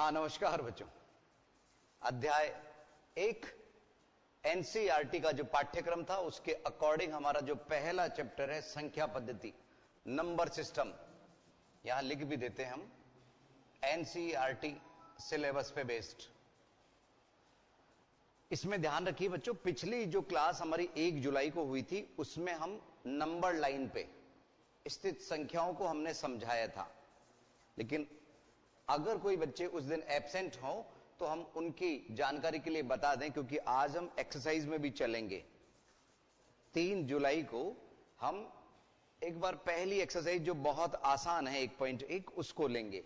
नमस्कार बच्चों। अध्याय 1 एनसीईआरटी का जो पाठ्यक्रम था उसके अकॉर्डिंग हमारा जो पहला चैप्टर है संख्या पद्धति, नंबर सिस्टम, यहां लिख भी देते हैं हम, एनसीईआरटी सिलेबस पे बेस्ड। इसमें ध्यान रखिए बच्चों, पिछली जो क्लास हमारी 1 जुलाई को हुई थी उसमें हम नंबर लाइन पे स्थित संख्याओं को हमने समझाया था, लेकिन अगर कोई बच्चे उस दिन एब्सेंट हो तो हम उनकी जानकारी के लिए बता दें, क्योंकि आज हम एक्सरसाइज में भी चलेंगे। 3 जुलाई को हम एक बार पहली एक्सरसाइज जो बहुत आसान है 1.1 उसको लेंगे।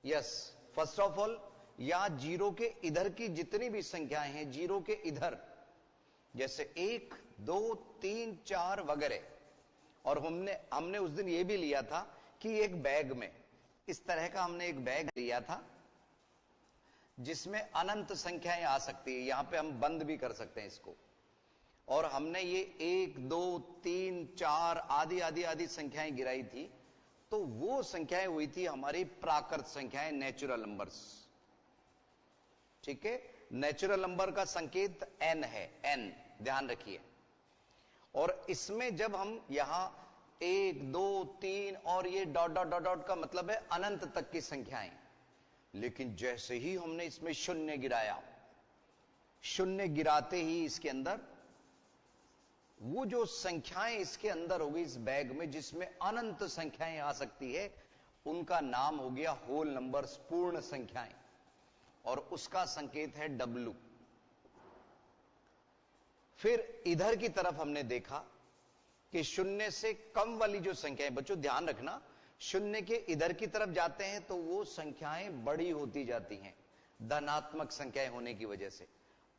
यस, फर्स्ट ऑफ ऑल यहां जीरो के इधर की जितनी भी संख्याएं हैं, जीरो के इधर जैसे 1, 2, 3, 4 वगैरह, और हमने उस दिन यह भी लिया था कि एक बैग में इस तरह का हमने एक बैग लिया था जिसमें अनंत संख्याएं आ सकती है। यहां पे हम बंद भी कर सकते हैं इसको, और हमने ये 1, 2, 3, 4 आदि आदि आदि संख्याएं गिराई थी, तो वो संख्याएं हुई थी हमारी प्राकृत संख्याएं, नेचुरल नंबर्स। ठीक है, नेचुरल नंबर का संकेत n है, n ध्यान रखिए। और इसमें जब हम यहां 1, 2, 3 और ये डॉट डॉट डॉट डॉट का मतलब है अनंत तक की संख्याएं, लेकिन जैसे ही हमने इसमें शून्य गिराया, शून्य गिराते ही इसके अंदर वो जो संख्याएं इसके अंदर होगी इस बैग में जिसमें अनंत संख्याएं आ सकती है, उनका नाम हो गया होल नंबर्स, पूर्ण संख्याएं, और उसका संकेत है W। फिर इधर की तरफ हमने देखा कि शून्य से कम वाली जो संख्याएं, बच्चों ध्यान रखना, शून्य के इधर की तरफ जाते हैं तो वो संख्याएं बड़ी होती जाती हैं धनात्मक संख्याएं होने की वजह से,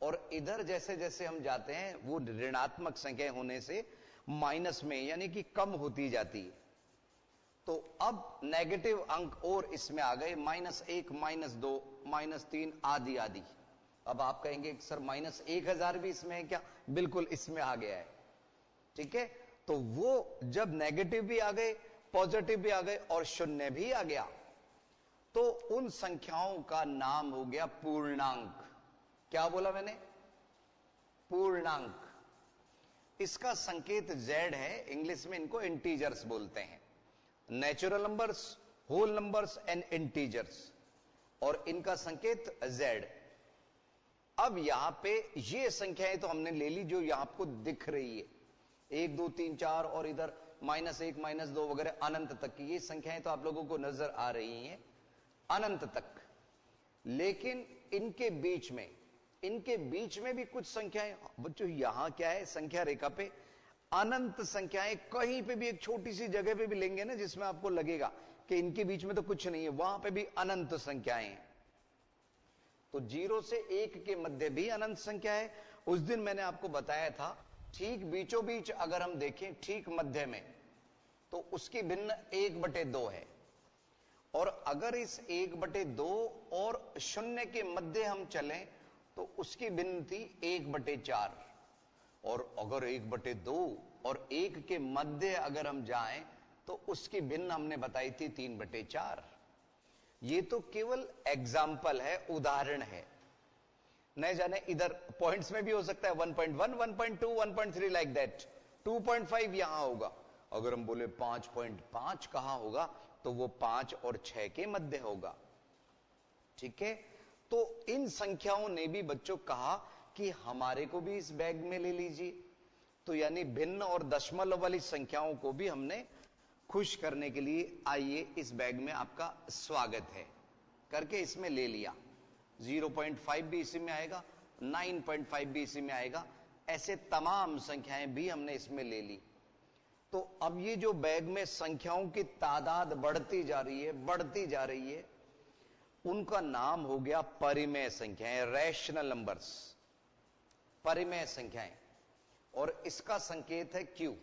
और इधर जैसे जैसे हम जाते हैं वो ऋणात्मक संख्याएं होने से माइनस में यानी कि कम होती जाती है। तो अब नेगेटिव अंक और इसमें आ गए, -1, -2, -3 आदि आदि। अब आप कहेंगे सर -1000 भी इसमें है क्या? बिल्कुल इसमें आ गया है। ठीक है, तो वो जब नेगेटिव भी आ गए, पॉजिटिव भी आ गए और शून्य भी आ गया, तो उन संख्याओं का नाम हो गया पूर्णांक। क्या बोला मैंने? पूर्णांक। इसका संकेत Z है, इंग्लिश में इनको इंटीजर्स बोलते हैं। Natural numbers, whole numbers and integers, और इनका संकेत Z। अब यहां पे ये संख्याएं तो हमने ले ली जो यहां आपको दिख रही है, 1, 2, 3, 4 और इधर -1, -2 वगैरह अनंत तक की ये संख्याएं तो आप लोगों को नजर आ रही हैं अनंत तक। लेकिन इनके बीच में भी कुछ संख्याएं, बच्चों यहां क्या है, संख्या रेखा पे अनंत संख्याएं कहीं पे भी एक छोटी सी जगह पे भी लेंगे ना जिसमें आपको लगेगा कि इनके बीच में तो कुछ नहीं है, वहां पे भी अनंत संख्याएं हैं। तो 0 से 1 के मध्य भी अनंत संख्या है। उस दिन मैंने आपको बताया था ठीक बीचों बीच अगर हम देखें, ठीक मध्य में, तो उसकी भिन्न 1/2 है, और अगर इस 1/2 और शून्य के मध्य हम चलें तो उसकी भिन्न थी 1/4, और अगर 1/2 और 1 के मध्य अगर हम जाएं तो उसकी भिन्न हमने बताई थी 3/4। ये तो केवल एग्जाम्पल है, उदाहरण है, नहीं जाने इधर पॉइंट्स में भी हो सकता है 1.1, 1.2, 1.3 लाइक दैट। 2.5 यहां होगा। अगर हम बोले 5.5 कहां होगा, तो वो 5 और 6 के मध्य होगा। ठीक है, तो इन संख्याओं ने भी बच्चों कहा कि हमारे को भी इस बैग में ले लीजिए। तो यानी भिन्न और दशमलव वाली संख्याओं को भी हमने खुश करने के लिए, आइए इस बैग में आपका स्वागत है करके इसमें ले लिया। 0.5 भी इसी में आएगा, 9.5 भी इसी में आएगा, ऐसे तमाम संख्याएं भी हमने इसमें ले ली। तो अब ये जो बैग में संख्याओं की तादाद बढ़ती जा रही है, उनका नाम हो गया परिमेय संख्याएं, रैशनल नंबर्स, परिमेय संख्याएं, और इसका संकेत है Q।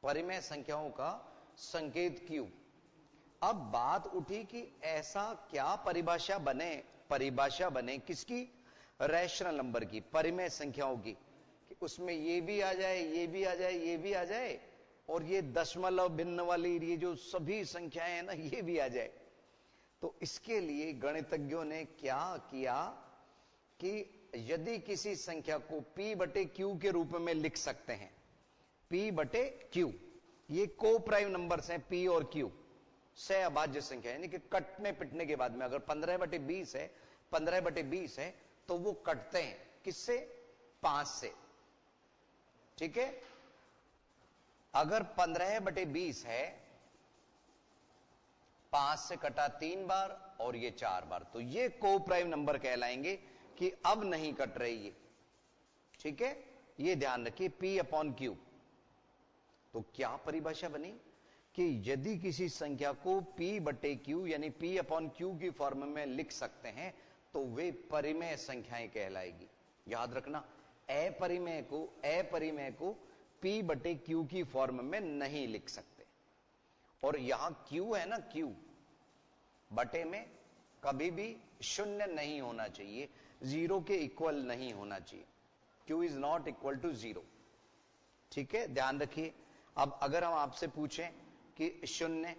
परिमेय संख्याओं का संकेत Q। अब बात उठी कि ऐसा क्या परिभाषा बने किसकी? रैशनल नंबर की, परिमेय संख्याओं की, कि उसमें ये भी आ जाए, ये भी आ जाए, ये भी आ जाए, और ये दशमलव भिन्न वाली ये जो सभी संख्याएं हैं ना, ये भी आ जाए। तो इसके लिए गणितज्ञों ने क्या किया कि यदि किसी संख्या को P बटे Q के रूप में लिख सकते हैं, P बटे Q, ये को प्राइम नंबर्स हैं P और Q, से अभाज्य संख्या, यानी कि कटने पिटने के बाद में अगर 15 बटे 20 है, 15 बटे 20 है तो वो कटते हैं किससे? 5 से। ठीक है, अगर 15 बटे 20 है, 5 से कटा 3 बार और ये 4 बार, तो ये को प्राइम नंबर कहलाएंगे कि अब नहीं कट रही ये। ठीक है, ये ध्यान रखिए, P अपॉन Q। तो क्या परिभाषा बनी कि यदि किसी संख्या को P बटे Q यानी P अपॉन Q की फॉर्म में लिख सकते हैं तो वे परिमेय संख्याएं कहलाएगी। याद रखना, अपरिमेय को P बटे Q की फॉर्म में नहीं लिख सकते। और यहां Q है ना, Q बटे में कभी भी शून्य नहीं होना चाहिए, जीरो के इक्वल नहीं होना चाहिए। Q is not equal to zero. ठीक है, ध्यान रखिए। अब अगर हम आपसे पूछें कि शून्य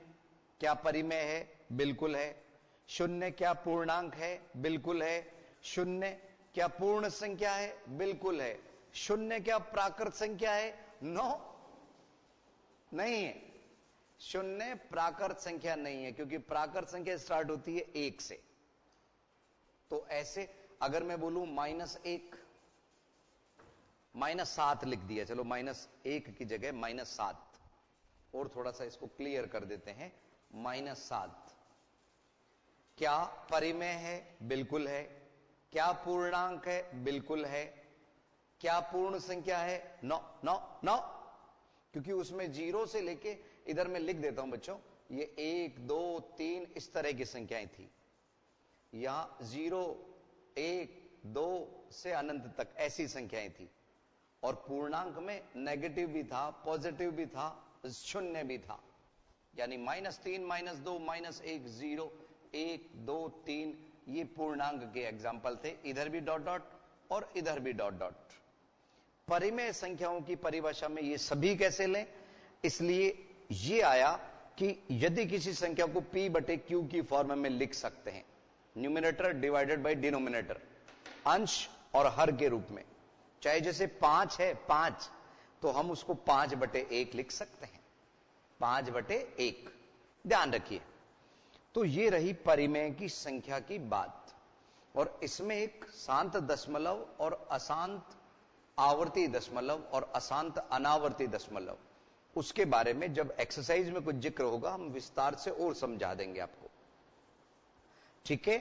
क्या परिमेय है? बिल्कुल है। शून्य क्या पूर्णांक है? बिल्कुल है। शून्य क्या पूर्ण संख्या है? बिल्कुल है। शून्य क्या प्राकृत संख्या है? नो, नहीं है। शून्य प्राकृत संख्या नहीं है, क्योंकि प्राकृत संख्या स्टार्ट होती है 1 से। तो ऐसे अगर मैं बोलूं -1, -7 लिख दिया, चलो -1 की जगह -7, और थोड़ा सा इसको क्लियर कर देते हैं, -7 क्या परिमेय है? बिल्कुल है। क्या पूर्णांक है? बिल्कुल है। क्या पूर्ण संख्या है? नो नो नो, क्योंकि उसमें 0 से लेके इधर मैं लिख देता हूं बच्चों, ये 1 2 3 इस तरह की संख्याएं थी। यहां 0 1 2 से अनंत तक ऐसी संख्याएं थी। और पूर्णांक में नेगेटिव भी था, पॉजिटिव भी था, शून्य भी था। यानी -3 -2 -1 0 1 2 3 ये पूर्णांक के एग्जाम्पल थे। इधर भी डॉट डॉट और इधर भी डॉट डॉट। परिमेय संख्याओं की परिभाषा में ये सभी कैसे लें? इसलिए ये आया कि यदि किसी संख्या को P बटे Q की फॉर्म में लिख सकते हैं, न्यूमिनेटर डिवाइडेड बाय डिनोमिनेटर, अंश और हर के रूप में, चाहे जैसे 5 है 5, तो हम उसको 5 बटे 1 लिख सकते हैं, 5 बटे 1। ध्यान रखिए। तो ये रही परिमेय की संख्या की बात। और इसमें एक शांत दशमलव और अशांत आवर्ती दशमलव और अशांत अनावर्ती दशमलव, उसके बारे में जब एक्सरसाइज में कुछ जिक्र होगा हम विस्तार से और समझा देंगे आपको। ठीक है,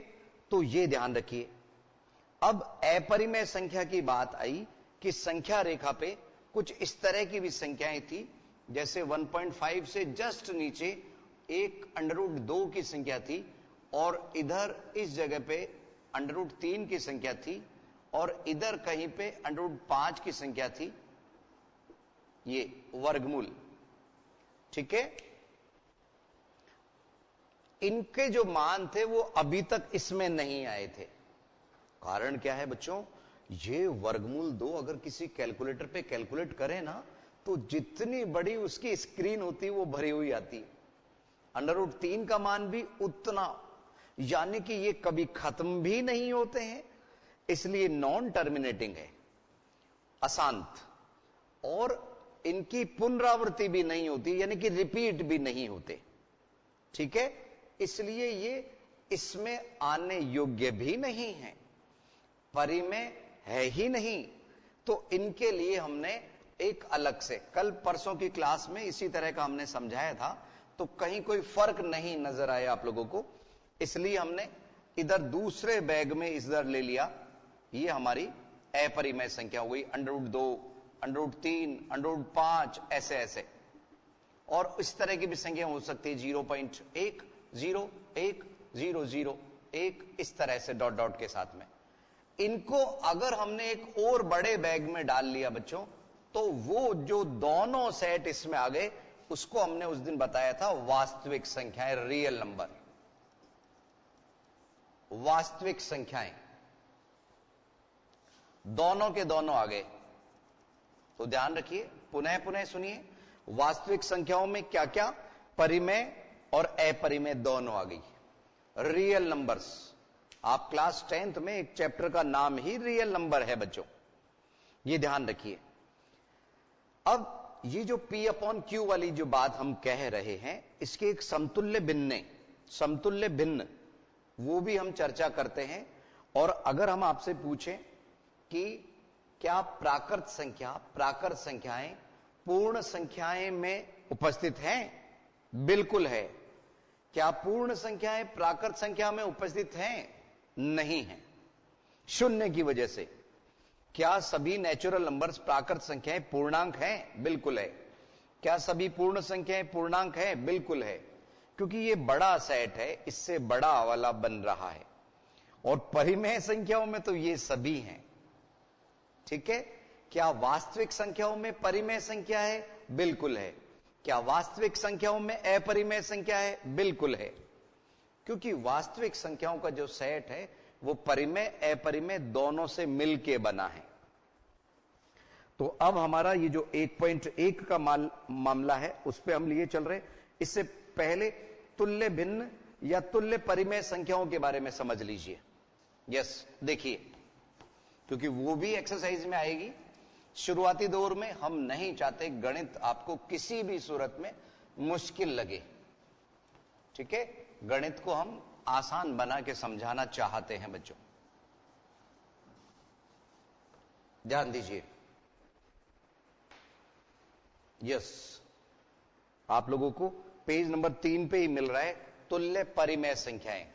तो ये ध्यान रखिए। अब अपरिमेय संख्या की बात आई कि संख्या रेखा पे कुछ इस तरह की भी संख्याएं थी, जैसे 1.5 से जस्ट नीचे एक √2 की संख्या थी, और इधर इस जगह पे √3 की संख्या थी, और इधर कहीं पे √5 की संख्या थी, ये वर्गमूल। ठीक है, इनके जो मान थे वो अभी तक इसमें नहीं आए थे। कारण क्या है बच्चों? ये वर्गमूल 2 अगर किसी कैलकुलेटर पे कैलकुलेट करें ना, तो जितनी बड़ी उसकी स्क्रीन होती है वो भरी हुई आती है। √3 का मान भी उतना, यानी कि ये कभी खत्म भी नहीं होते हैं, इसलिए नॉन टर्मिनेटिंग है, अशांत, और इनकी पुनरावृत्ति भी नहीं होती, यानी कि रिपीट भी नहीं होते। ठीक है, इसलिए ये इसमें आने योग्य भी नहीं है, परिमेय है ही नहीं। तो इनके लिए हमने एक अलग से, कल परसों की क्लास में इसी तरह का हमने समझाया था, तो कहीं कोई फर्क नहीं नजर आया आप लोगों को, इसलिए हमने इधर दूसरे बैग में इधर ले लिया। ये हमारी अपरिमेय संख्या हो गई, √2 √3 √5 ऐसे ऐसे। और इस तरह की भी संख्या हो सकती है 0.1 0 1 0 0 1 इस तरह से डॉट डॉट के साथ में। इनको अगर हमने एक और बड़े बैग में डाल लिया बच्चों, तो वो जो दोनों सेट इसमें आ गए, उसको हमने उस दिन बताया था वास्तविक संख्याएं, रियल नंबर, वास्तविक संख्याएं, दोनों के दोनों आ गए। तो ध्यान रखिए, पुनः पुनः सुनिए, वास्तविक संख्याओं में क्या क्या? परिमेय और अपरिमेय दोनों आ गई। Real numbers. आप क्लास 10th में एक चैप्टर का नाम ही रियल नंबर है बच्चों, ये ध्यान रखिए। अब ये जो P अपॉन Q वाली जो बात हम कह रहे हैं, इसके एक समतुल्य भिन्न वो भी हम चर्चा करते हैं। और अगर हम आपसे पूछें कि क्या प्राकृत संख्याएं पूर्ण संख्याएं में उपस्थित हैं? बिल्कुल है। क्या पूर्ण संख्याएं प्राकृत संख्या में उपस्थित हैं? नहीं है, शून्य की वजह से। क्या सभी नेचुरल नंबर्स प्राकृत संख्याएं पूर्णांक हैं? बिल्कुल है। क्या सभी पूर्ण संख्याएं पूर्णांक हैं? बिल्कुल है, क्योंकि ये बड़ा सेट है, इससे बड़ा वाला बन रहा है। और परिमेय संख्याओं में तो ये सभी हैं, ठीक है। क्या वास्तविक संख्याओं में परिमेय संख्या है? बिल्कुल है। क्या वास्तविक संख्याओं में अपरिमेय संख्या है? बिल्कुल है, क्योंकि वास्तविक संख्याओं का जो सेट है वो परिमेय अपरिमेय दोनों से मिलके बना है। तो अब हमारा ये जो 1.1 का मामला है उस पे हम लिए चल रहे। इससे पहले तुल्य भिन्न या तुल्य परिमेय संख्याओं के बारे में समझ लीजिए। यस, देखिए, क्योंकि वो भी एक्सरसाइज में आएगी। शुरुआती दौर में हम नहीं चाहते गणित आपको किसी भी सूरत में मुश्किल लगे, ठीक है। गणित को हम आसान बना के समझाना चाहते हैं बच्चों, ध्यान दीजिए। यस, आप लोगों को पेज नंबर 3 पे ही मिल रहा है तुल्य परिमेय संख्याएं।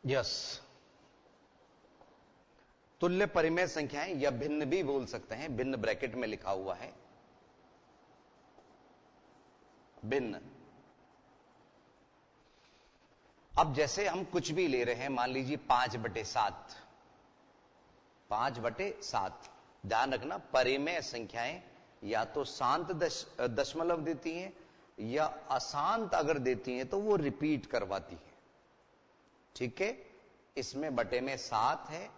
यस, तुल्य परिमेय संख्याएं या भिन्न भी बोल सकते हैं, भिन्न ब्रैकेट में लिखा हुआ है भिन्न। अब जैसे हम कुछ भी ले रहे हैं, मान लीजिए 5/7, 5/7। ध्यान रखना, परिमेय संख्याएं या तो शांत दशमलव देती हैं या अशांत अगर देती हैं तो वो रिपीट करवाती है, ठीक है। इसमें बटे में 7 है।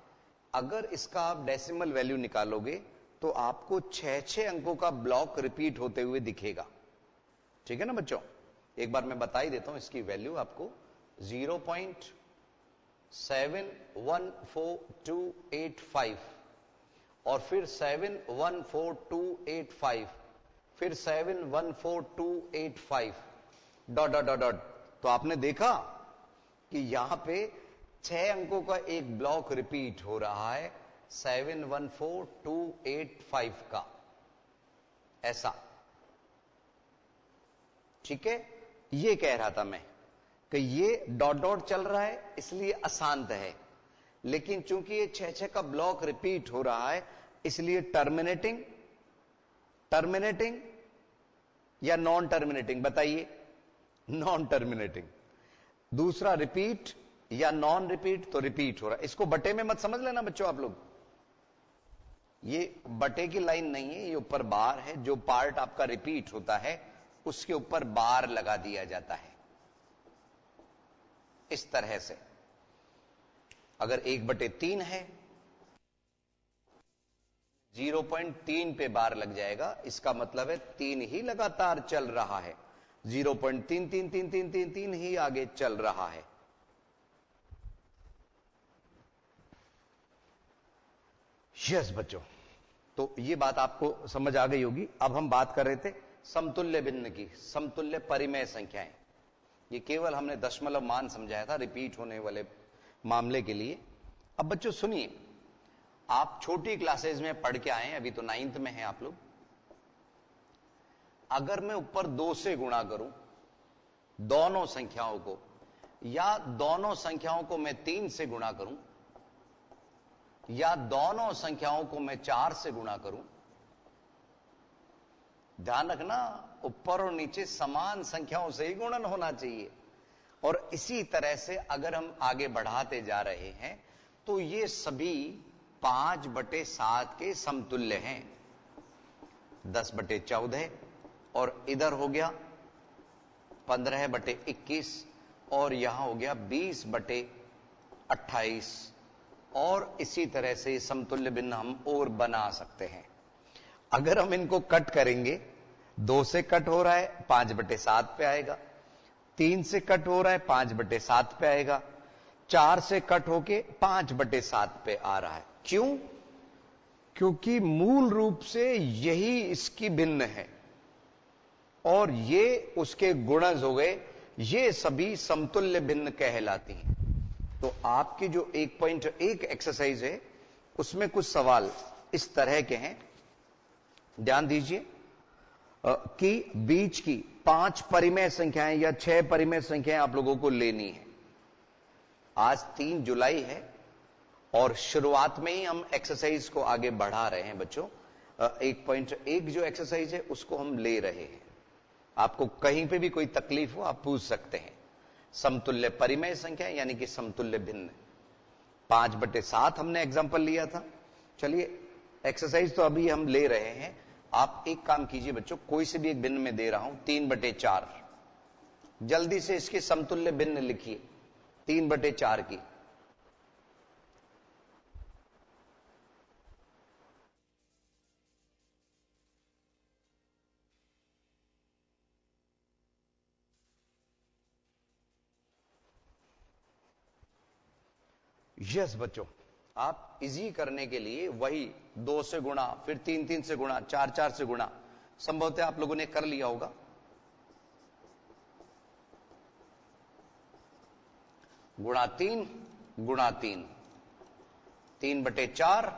अगर इसका आप डेसिमल वैल्यू निकालोगे तो आपको 6 अंकों का ब्लॉक रिपीट होते हुए दिखेगा, ठीक है ना बच्चों। एक बार मैं बता ही देता हूं इसकी वैल्यू आपको। 0.714285 और फिर 714285, फिर 714285 ... तो आपने देखा कि यहां पे 6 अंकों का एक ब्लॉक रिपीट हो रहा है 714285 का, ऐसा, ठीक है। ये कह रहा था मैं कि ये ... चल रहा है इसलिए अशांत है, लेकिन चूंकि ये 6 का ब्लॉक रिपीट हो रहा है इसलिए टर्मिनेटिंग या नॉन टर्मिनेटिंग, बताइए। Non terminating. दूसरा रिपीट या नॉन रिपीट, तो रिपीट हो रहा है। इसको बटे में मत समझ लेना बच्चों आप लोग, ये बटे की लाइन नहीं है, ये ऊपर बार है। जो पार्ट आपका रिपीट होता है उसके ऊपर बार लगा दिया जाता है, इस तरह से। अगर 1/3 है, 0.3 पे बार लग जाएगा, इसका मतलब है 3 ही लगातार चल रहा है, 0.33333 ही आगे चल रहा है। यस बच्चों, तो ये बात आपको समझ आ गई होगी। अब हम बात कर रहे थे समतुल्य भिन्न की, समतुल्य परिमेय संख्याएं। ये केवल हमने दशमलव मान समझाया था रिपीट होने वाले मामले के लिए। अब बच्चों सुनिए, आप छोटी क्लासेज में पढ़ के आए हैं, अभी तो 9th में हैं आप लोग। अगर मैं ऊपर 2 से गुणा करूं दोनों संख्याओं को, या दोनों संख्याओं को मैं 3 से गुणा करूं, या दोनों संख्याओं को मैं 4 से गुणा करूं, ध्यान रखना ऊपर और नीचे समान संख्याओं से ही गुणन होना चाहिए। और इसी तरह से अगर हम आगे बढ़ाते जा रहे हैं तो ये सभी 5/7 के समतुल्य हैं। 10/14 और इधर हो गया 15/21 और यहां हो गया 20/28। और इसी तरह से समतुल्य भिन्न हम और बना सकते हैं। अगर हम इनको कट करेंगे, 2 से कट हो रहा है 5/7 पे आएगा, 3 से कट हो रहा है 5/7 पे आएगा, 4 से कट होके 5/7 पे आ रहा है। क्यों? क्योंकि मूल रूप से यही इसकी भिन्न है और ये उसके गुणज हो गए, ये सभी समतुल्य भिन्न कहलाती हैं। तो आपकी जो 1.1 एक्सरसाइज है उसमें कुछ सवाल इस तरह के हैं, ध्यान दीजिए कि बीच की 5 परिमेय संख्याएं या 6 परिमेय संख्याएं आप लोगों को लेनी है। आज 3 जुलाई है और शुरुआत में ही हम एक्सरसाइज को आगे बढ़ा रहे हैं बच्चों। 1.1 जो एक्सरसाइज है उसको हम ले रहे हैं। आपको कहीं पे भी कोई तकलीफ हो आप पूछ सकते हैं। समतुल्य परिमेय संख्या यानी कि समतुल्य भिन्न, 5/7 हमने एग्जांपल लिया था। चलिए एक्सरसाइज तो अभी हम ले रहे हैं। आप एक काम कीजिए बच्चों, कोई से भी एक भिन्न में दे रहा हूं 3/4, जल्दी से इसके समतुल्य भिन्न लिखिए 3/4 की। यस बच्चों, आप इजी करने के लिए वही 2 से गुणा, फिर 3 से गुणा, 4 से गुणा, संभवतः आप लोगों ने कर लिया होगा। गुणा 3 गुणा 3, 3/4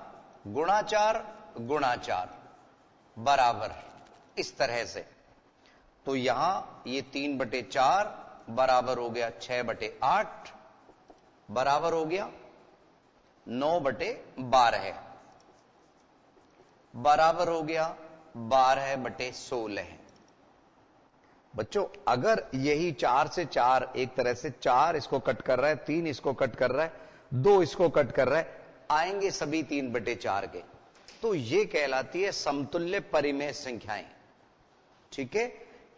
गुणा 4 गुणा 4 बराबर, इस तरह से। तो यहां ये 3/4 बराबर हो गया 6/8 बराबर हो गया 9/12 बराबर हो गया 12/16। बच्चों अगर यही 4 से 4, एक तरह से 4 इसको कट कर रहा है, 3 इसको कट कर रहा है, 2 इसको कट कर रहा है, आएंगे सभी 3/4 के, तो ये कहलाती है समतुल्य परिमेय संख्याएं। ठीक है,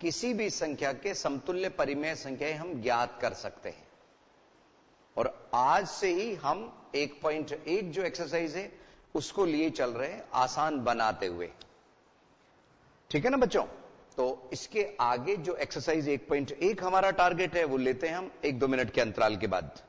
किसी भी संख्या के समतुल्य परिमेय संख्याएं हम ज्ञात कर सकते हैं। और आज से ही हम 1.1 जो एक्सरसाइज है उसको लिए चल रहे हैं, आसान बनाते हुए। ठीक है ना बच्चों? तो इसके आगे जो एक्सरसाइज 1.1 हमारा टारगेट है वो लेते हैं हम 1-2 मिनट के अंतराल के बाद।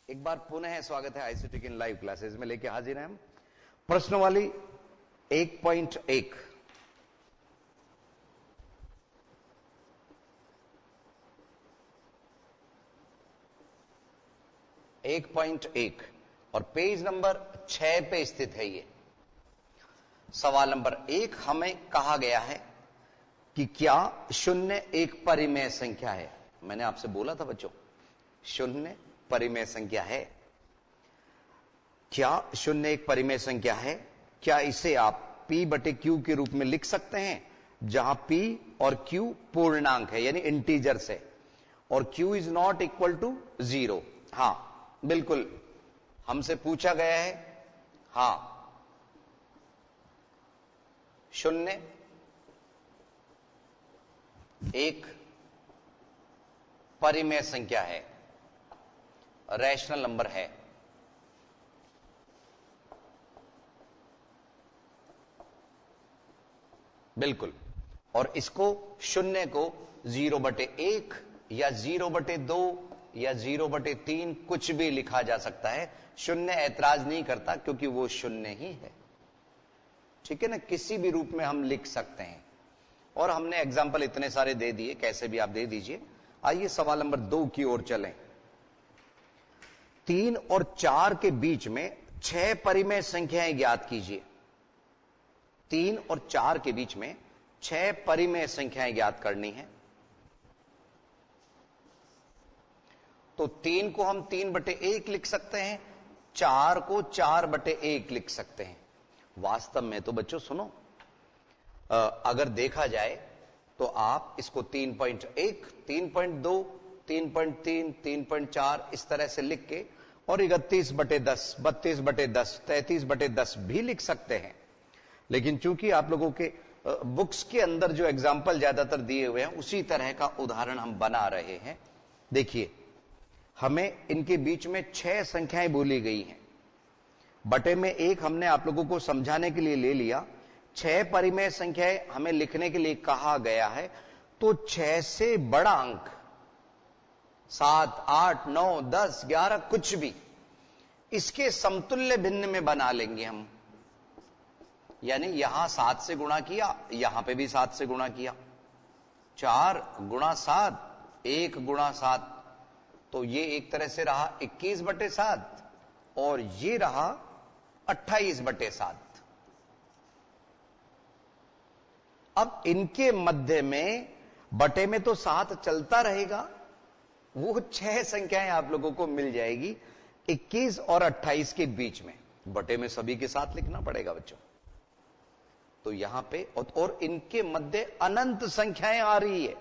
एक बार पुनः स्वागत है आईसीटी की लाइव क्लासेस में, लेके हाजिर हैं हम प्रश्नवाली 1.1। और पेज नंबर 6 पे स्थित है ये। सवाल नंबर 1 हमें कहा गया है कि क्या 0 एक परिमेय संख्या है। मैंने आपसे बोला था बच्चों 0 परिमेय संख्या है। क्या 0 एक परिमेय संख्या है? क्या इसे आप p/q के रूप में लिख सकते हैं, जहां p और q पूर्णांक है यानी इंटीजर्स है और q is not equal to 0? हां बिल्कुल, हमसे पूछा गया है। हां 0 एक परिमेय संख्या है, रैशनल नंबर है। बिल्कुल, और इसको शून्य को 0/1 या 0/2 या 0/3 कुछ भी लिखा जा सकता है। शून्य ऐतराज नहीं करता क्योंकि वो शून्य ही है। ठीक है ना, किसी भी रूप में हम लिख सकते हैं। और हमने एग्जाम्पल इतने सारे दे दिए, कैसे भी आप दे दीजिए। आइए सवाल नंबर 2 की ओर चलें। 3 और 4 के बीच में 6 परिमेय संख्याएं ज्ञात कीजिए। 3 और 4 के बीच में 6 परिमेय संख्याएं ज्ञात करनी है। तो 3 को हम 3/1 लिख सकते हैं, 4 को 4/1 लिख सकते हैं। वास्तव में तो बच्चों सुनो, अगर देखा जाए तो आप इसको 3.1, 3.2, 3.3, 3.4 इस तरह से लिख के और 31/10, 32/10, 33/10 भी लिख सकते हैं। लेकिन चूंकि आप लोगों के बुक्स के अंदर जो एग्जाम्पल ज्यादातर दिए हुए हैं उसी तरह का उदाहरण हम बना रहे हैं। देखिए, हमें इनके बीच में 6 संख्याएं बोली गई हैं। बटे में 1 हमने आप लोगों को समझाने के लिए ले लिया। 6 परिमेय संख्याएं हमें लिखने के लिए कहा गया है। तो 6 से बड़ा अंक 7, 8, 9, 10, 11 कुछ भी इसके समतुल्य भिन्न में बना लेंगे हम। यानी यहां 7 से गुणा किया, यहां पे भी 7 से गुणा किया। 4 × 7, 1 × 7, तो ये एक तरह से रहा 21/7 और ये रहा 28/7। अब इनके मध्य में बटे में तो 7 चलता रहेगा, वो 6 संख्याएं आप लोगों को मिल जाएगी 21 और 28 के बीच में। बटे में सभी के साथ लिखना पड़ेगा बच्चों। तो यहां पे और इनके मध्य अनंत संख्याएं आ रही है।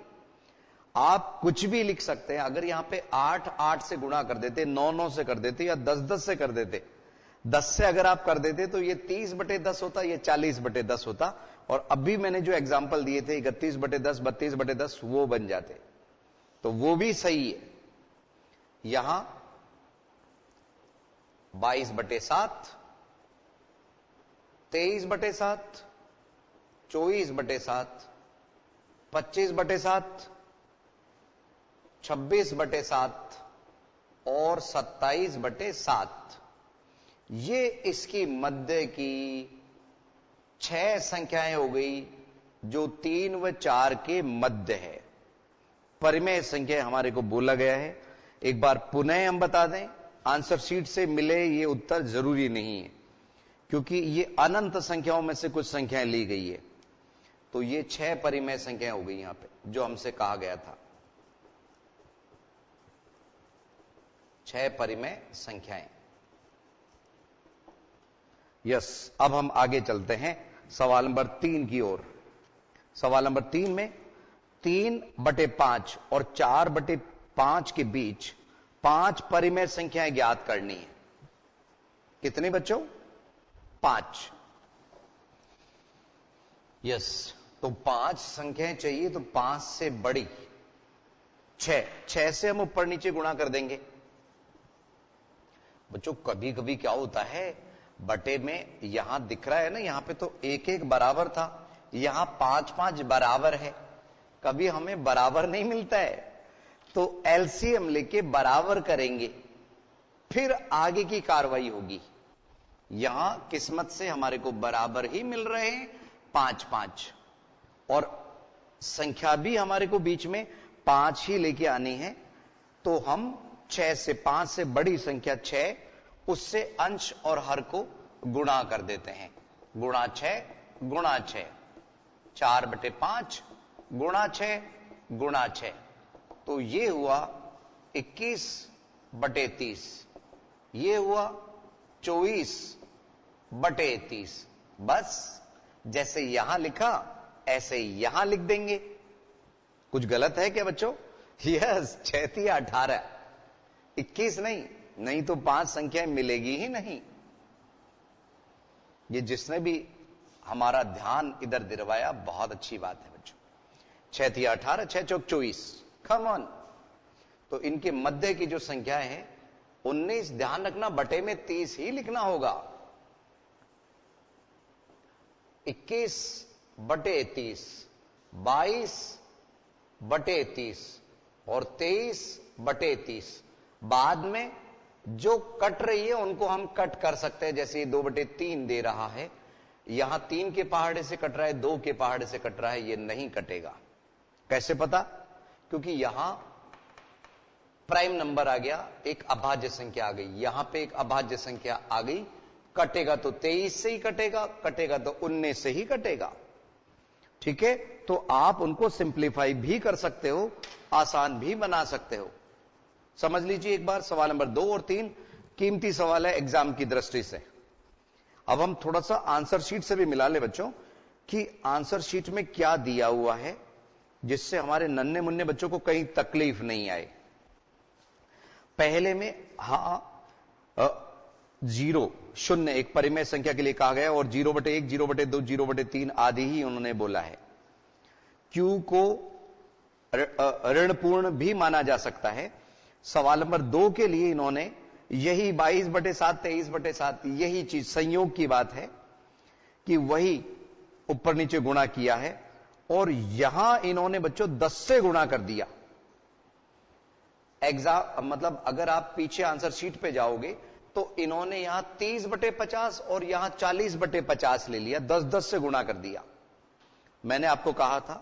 आप कुछ भी लिख सकते हैं। अगर यहां पे 8, 8 से गुणा कर देते, 9, 9 से कर देते या 10, 10 से कर देते, 10 से अगर आप कर देते तो ये 30/10 होता, ये 40/10 होता। और अभी मैंने जो एग्जाम्पल दिए थे 31/10, 32/10 वो बन जाते, तो वो भी सही है। यहां 22/7, 23/7, 24/7, 25/7, 26/7 और 27/7, ये इसकी मध्य की 6 संख्याएं हो गई जो 3 व 4 के मध्य है। परिमेय संख्या हमारे को बोला गया है। एक बार पुनः हम बता दें, आंसर शीट से मिले ये उत्तर जरूरी नहीं है, क्योंकि ये अनंत संख्याओं में से कुछ संख्याएं ली गई है। तो ये 6 परिमेय संख्याएं हो गई यहां पे जो हमसे कहा गया था। 6 परिमेय संख्याएं। यस, अब हम आगे चलते हैं सवाल नंबर 3 की ओर। सवाल नंबर 3 में 3/5 और 4/5 के बीच 5 परिमेय संख्याएं ज्ञात करनी है। कितने बच्चों? 5। यस, तो 5 संख्याएं चाहिए, तो 5 से बड़ी 6 से हम ऊपर नीचे गुणा कर देंगे। बच्चों कभी कभी क्या होता है, बटे में यहां दिख रहा है ना, यहां पे तो 1-1 बराबर था, यहां 5-5 बराबर है। कभी हमें बराबर नहीं मिलता है, तो एलसीएम लेके बराबर करेंगे, फिर आगे की कार्रवाई होगी। यहां किस्मत से हमारे को बराबर ही मिल रहे हैं 5-5, और संख्या भी हमारे को बीच में 5 ही लेके आनी है। तो हम 6 से 5 से बड़ी संख्या 6, उससे अंश और हर को गुणा कर देते हैं। गुणा 6 गुणा 6, 4/5 गुणा 6 गुणा 6, तो ये हुआ 21/30, ये हुआ 24/30। बस जैसे यहां लिखा ऐसे यहां लिख देंगे। कुछ गलत है क्या बच्चों? यस, 6 × 18, 21 नहीं तो 5 संख्याएं मिलेगी ही नहीं। ये जिसने भी हमारा ध्यान इधर दिलवाया, बहुत अच्छी बात है बच्चों। 6 × 18, 6 × 4 = 24। Come on. तो इनके मध्य की जो संख्याएं हैं 19, ध्यान रखना बटे में 30 ही लिखना होगा। 21/30, 22/30 और 23/30। बाद में जो कट रही है उनको हम कट कर सकते हैं, जैसे ये 2/3 दे रहा है, यहां 3 के पहाड़े से कट रहा है, 2 के पहाड़े से कट रहा है, ये नहीं कटेगा। कैसे पता? क्योंकि यहां प्राइम नंबर आ गया, एक अभाज्य संख्या आ गई, यहां पे एक अभाज्य संख्या आ गई, कटेगा तो 23 से ही कटेगा, कटेगा तो 19 से ही कटेगा। ठीक है, तो आप उनको सिंप्लीफाई भी कर सकते हो, आसान भी बना सकते हो। समझ लीजिए एक बार, सवाल नंबर 2 और 3 कीमती सवाल है एग्जाम की दृष्टि से। अब हम थोड़ा सा आंसर शीट से भी मिला ले बच्चों कि आंसर शीट में क्या दिया हुआ है, जिससे हमारे नन्हे मुन्ने बच्चों को कहीं तकलीफ नहीं आए। पहले में जीरो, शून्य एक परिमेय संख्या के लिए कहा गया और 0/1, 0/2, 0/3 आदि ही उन्होंने बोला है। क्यू को ऋणपूर्ण भी माना जा सकता है। सवाल नंबर 2 के लिए इन्होंने यही 22/7, 23/7 यही चीज, संयोग की बात है कि वही ऊपर नीचे गुणा किया है और यहां इन्होंने बच्चों 10 से गुणा कर दिया। एग्जाम मतलब अगर आप पीछे आंसर शीट पे जाओगे तो इन्होंने यहां 30/50 और यहां 40/50 ले लिया, 10-10 से गुणा कर दिया। मैंने आपको कहा था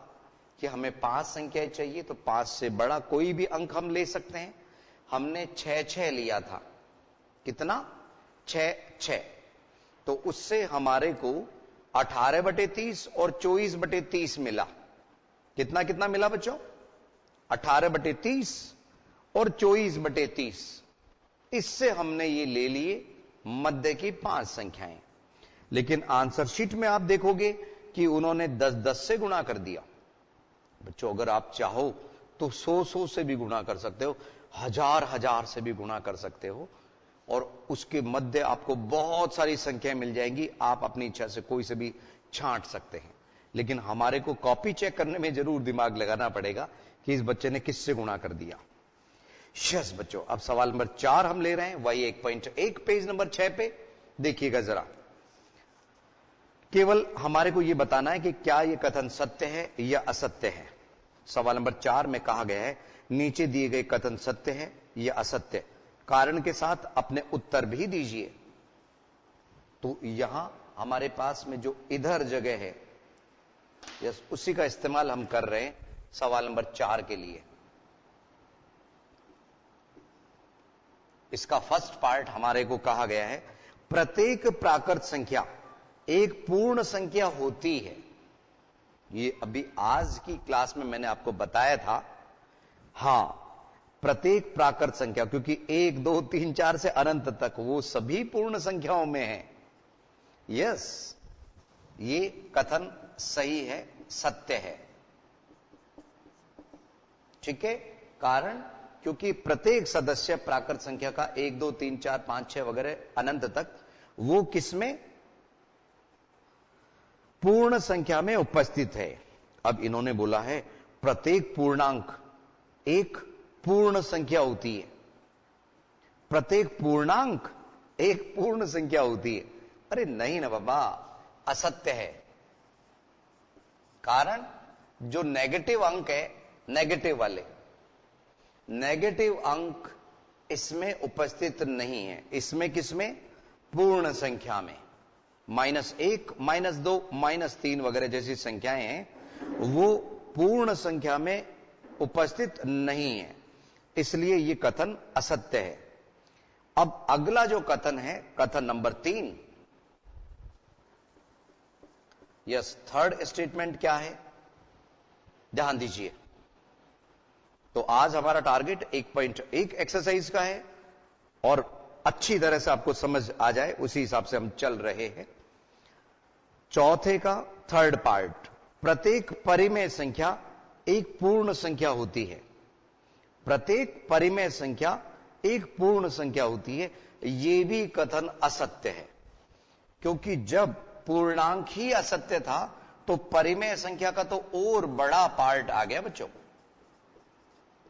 कि हमें 5 संख्याएं चाहिए, तो 5 से बड़ा कोई भी अंक हम ले सकते हैं। हमने 6 लिया था, कितना? 6। तो उससे हमारे को 18/30 और 24/30 मिला। कितना कितना मिला बच्चों? 18/30 और 24/30। इससे हमने ये ले लिए मध्य की 5 संख्याएं। लेकिन आंसर शीट में आप देखोगे कि उन्होंने 10-10 से गुणा कर दिया। बच्चों अगर आप चाहो तो 100 से भी गुणा कर सकते हो, 1000 से भी गुणा कर सकते हो, और उसके मध्य आपको बहुत सारी संख्याएं मिल जाएंगी। आप अपनी इच्छा से कोई से भी छांट सकते हैं। लेकिन हमारे को कॉपी चेक करने में जरूर दिमाग लगाना पड़ेगा कि इस बच्चे ने किससे गुणा कर दिया। यस बच्चों, अब सवाल नंबर 4 हम ले रहे हैं, वही 1.1 पेज नंबर 6 पे। देखिएगा जरा, केवल हमारे को यह बताना है कि क्या यह कथन सत्य है या असत्य है। सवाल नंबर 4 में कहा गया है नीचे दिए गए कथन सत्य है या असत्य, कारण के साथ अपने उत्तर भी दीजिए। तो यहां हमारे पास में जो इधर जगह है, यस, उसी का इस्तेमाल हम कर रहे हैं सवाल नंबर 4 के लिए। इसका फर्स्ट पार्ट हमारे को कहा गया है प्रत्येक प्राकृत संख्या एक पूर्ण संख्या होती है। ये अभी आज की क्लास में मैंने आपको बताया था। हां, प्रत्येक प्राकृत संख्या, क्योंकि 1, 2, 3, 4 से अनंत तक वो सभी पूर्ण संख्याओं में है। यस, ये कथन सही है, सत्य है। ठीक है, कारण क्योंकि प्रत्येक सदस्य प्राकृत संख्या का 1, 2, 3, 4, 5, 6 वगैरह अनंत तक वो किसमें? पूर्ण संख्या में उपस्थित है। अब इन्होंने बोला है प्रत्येक पूर्णांक एक पूर्ण संख्या होती है। प्रत्येक पूर्णांक एक पूर्ण संख्या होती है। अरे नहीं ना बाबा, असत्य है। कारण जो नेगेटिव अंक है, नेगेटिव वाले नेगेटिव अंक इसमें उपस्थित नहीं है। इसमें किसमें? पूर्ण संख्या में। -1, -2, -3 वगैरह जैसी संख्याएं हैं वो पूर्ण संख्या में उपस्थित नहीं है, इसलिए यह कथन असत्य है। अब अगला जो कथन है, कथन नंबर 3। यस, थर्ड स्टेटमेंट क्या है? ध्यान दीजिए। तो आज हमारा टारगेट 1.1 एक्सरसाइज का है और अच्छी तरह से आपको समझ आ जाए उसी हिसाब से हम चल रहे हैं। चौथे का थर्ड पार्ट, प्रत्येक परिमेय संख्या एक पूर्ण संख्या होती है। प्रत्येक परिमेय संख्या एक पूर्ण संख्या होती है। यह भी कथन असत्य है, क्योंकि जब पूर्णांक ही असत्य था तो परिमेय संख्या का तो और बड़ा पार्ट आ गया बच्चों।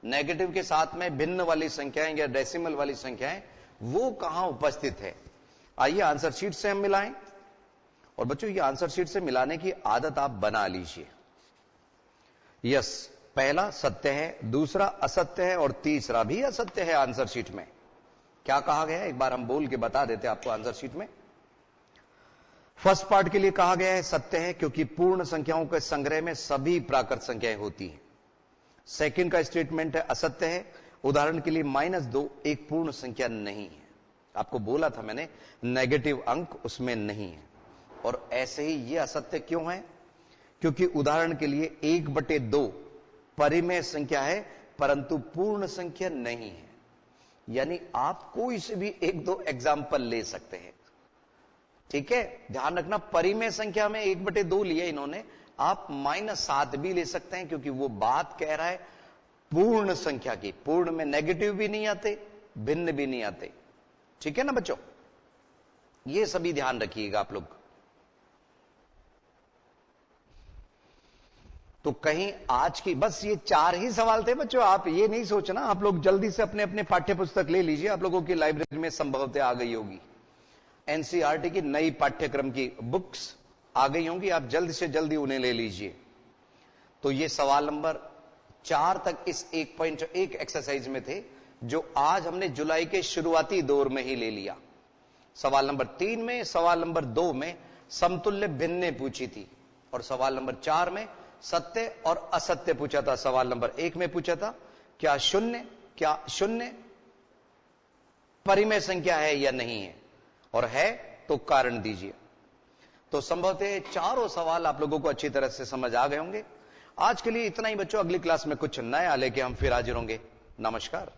नेगेटिव के साथ में भिन्न वाली संख्याएं या डेसिमल वाली संख्याएं वो कहां उपस्थित है। आइए आंसर शीट से हम मिलाएं। और बच्चों ये आंसर शीट से मिलाने की आदत आप बना लीजिए। यस, पहला सत्य है, दूसरा असत्य है और तीसरा भी असत्य है आंसर शीट में। क्या कहा गया है एक बार हम बोल के बता देते हैं आपको आंसर शीट में। फर्स्ट पार्ट के लिए कहा गया है सत्य है क्योंकि पूर्ण संख्याओं के संग्रह में सभी प्राकृत संख्याएं होती हैं। सेकंड का स्टेटमेंट है असत्य है, उदाहरण के लिए -2 एक पूर्ण संख्या नहीं है। आपको बोला था मैंने नेगेटिव अंक उसमें नहीं है। और ऐसे ही यह असत्य क्यों है? क्योंकि उदाहरण के लिए 1/2 परिमेय संख्या है परंतु पूर्ण संख्या नहीं है। यानी आप कोई से भी 1-2 एग्जाम्पल ले सकते हैं, ठीक है। ध्यान रखना परिमेय संख्या में 1/2 लिया इन्होंने, आप -7 भी ले सकते हैं क्योंकि वो बात कह रहा है पूर्ण संख्या की। पूर्ण में नेगेटिव भी नहीं आते, भिन्न भी नहीं आते, ठीक है ना बच्चों। ये सभी ध्यान रखिएगा आप लोग। तो कहीं आज की बस ये 4 ही सवाल थे बच्चों। आप ये नहीं सोचना, आप लोग जल्दी से अपने अपने पाठ्य पुस्तक ले लीजिए। आप लोगों की लाइब्रेरी में संभवतः आ गई होगी, एनसीईआरटी की नई पाठ्यक्रम की बुक्स आ गई होंगी, आप जल्दी से जल्दी उन्हें ले लीजिए। तो ये सवाल नंबर 4 तक इस 1.1 एक्सरसाइज में थे, जो आज हमने जुलाई के शुरुआती दौर में ही ले लिया। सवाल नंबर 3 में, सवाल नंबर 2 में समतुल्य भिन्नें पूछी थी, और सवाल नंबर 4 में सत्य और असत्य पूछा था। सवाल नंबर 1 में पूछा था क्या शून्य परिमेय संख्या है या नहीं है, और है तो कारण दीजिए। तो संभवतः चारों सवाल आप लोगों को अच्छी तरह से समझ आ गए होंगे। आज के लिए इतना ही बच्चों, अगली क्लास में कुछ नया लेके हम फिर हाजिर होंगे। नमस्कार।